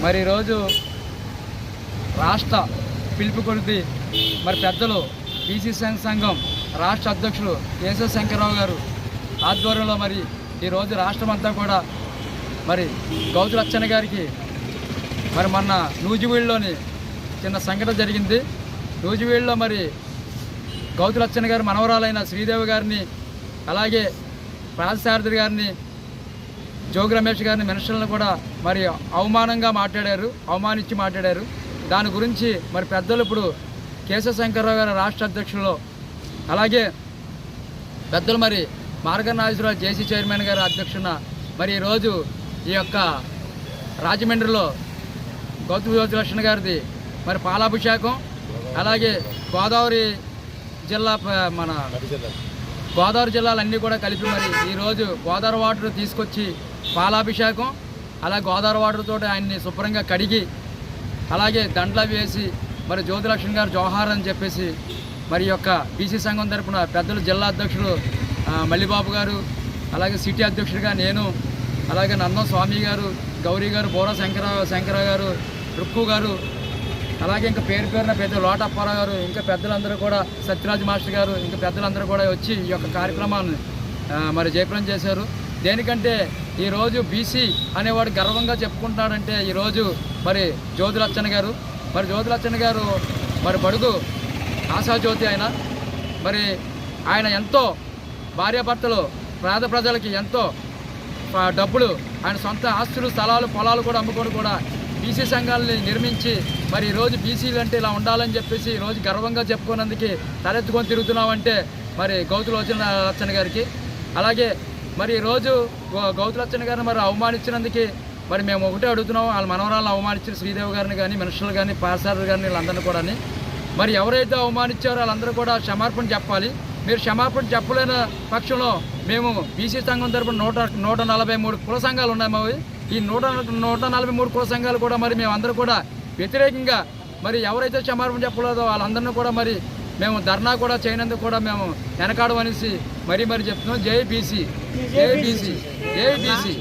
మరి ఈరోజు రాష్ట్ర పిలుపు కొలిపి మరి పెద్దలు బీసీ సంఘం రాష్ట్ర అధ్యక్షులు కేశవ శంకర్రావు గారు ఆధ్వర్యంలో మరి ఈరోజు రాష్ట్రం అంతా కూడా మరి గౌతు లచ్చన్న గారికి మరి మొన్న నూజివీడులోని చిన్న సంఘటన జరిగింది. నూజివీడులో మరి గౌతు లచ్చన్న గారి మనవరాలైన శ్రీదేవి గారిని, అలాగే పార్థసారథి గారిని, జోగి రమేష్ గారిని, మినిస్టర్లను కూడా మరి అవమానించి మాట్లాడారు. దాని గురించి మరి పెద్దలు ఇప్పుడు కేశవ శంకర్రావు గారి రాష్ట్ర అధ్యక్షులు, అలాగే పెద్దలు మరి మార్గనాథరావు జేసీ చైర్మన్ గారి అధ్యక్షున మరి ఈరోజు ఈ యొక్క రాజమండ్రిలో గౌతు లచ్చన్న గారిది మరి పాలాభిషేకం, అలాగే గోదావరి జిల్లాలన్నీ కూడా కలిపి మరి ఈరోజు గోదావరి వాటర్ తీసుకొచ్చి పాలాభిషేకం, అలా గోదావరి వాటర్ తోటి ఆయన్ని శుభ్రంగా కడిగి అలాగే దండలు వేసి మరి జ్యోతి లక్ష్మణ గారు జోహార్ అని చెప్పేసి మరి యొక్క బీసీ సంఘం తరపున పెద్దలు జిల్లా అధ్యక్షులు మల్లిబాబు గారు, అలాగే సిటీ అధ్యక్షుడిగా నేను, అలాగే నందం స్వామి గారు, గౌరీ గారు, బోరా శంకర గారు, రుక్కు గారు, అలాగే ఇంకా పేరున పెద్ద లోటప్పారావు గారు, ఇంకా పెద్దలందరూ కూడా సత్యరాజ్ మాస్టర్ గారు, ఇంకా పెద్దలందరూ కూడా వచ్చి ఈ యొక్క కార్యక్రమాన్ని మరి జయప్రదం చేశారు. దేనికంటే ఈరోజు బీసీ అనేవాడు గర్వంగా చెప్పుకుంటాడంటే ఈరోజు మరి జ్యోతి లచ్చన్న గారు. మరి జ్యోతి లచ్చన్న గారు మరి బడుగు ఆశాజ్యోతి ఆయన. మరి ఆయన ఎంతో భార్యాభర్తలు పేద ప్రజలకి ఎంతో డబ్బులు, ఆయన సొంత ఆస్తులు, స్థలాలు, పొలాలు కూడా అమ్ముకొని కూడా బీసీ సంఘాలని నిర్మించి మరి ఈరోజు బీసీలు అంటే ఇలా ఉండాలని చెప్పేసి ఈరోజు గర్వంగా చెప్పుకున్నందుకు తలెత్తుకొని తిరుగుతున్నామంటే మరి గౌతు లచ్చన్న గారికి. అలాగే మరి ఈరోజు గౌతు లచ్చన్న గారిని మరి అవమానించినందుకు మరి మేము ఒకటే అడుగుతున్నాం, వాళ్ళ మనవరాలను అవమానించిన శ్రీదేవి గారిని కానీ, మినిస్టర్లు కానీ, పార్థసారథి గారిని, వీళ్ళందరినీ కూడా మరి ఎవరైతే అవమానించారో వాళ్ళందరూ కూడా క్షమాపణ చెప్పాలి. మీరు క్షమాపణ చెప్పలేని పక్షంలో మేము బీసీ సంఘం తరపున 143 కుల సంఘాలు ఉన్నాయి. మరి ఈ 143 కుల సంఘాలు కూడా మరి మేమందరూ కూడా వ్యతిరేకంగా మరి ఎవరైతే క్షమాపణ చెప్పలేదో వాళ్ళందరినీ కూడా మరి మేము ధర్నా కూడా చేయనందుకు కూడా మేము వెనకాడమనేసి మరీ చెప్తున్నాం. జై బీసీ, జై బీసీ, జై బీసీ.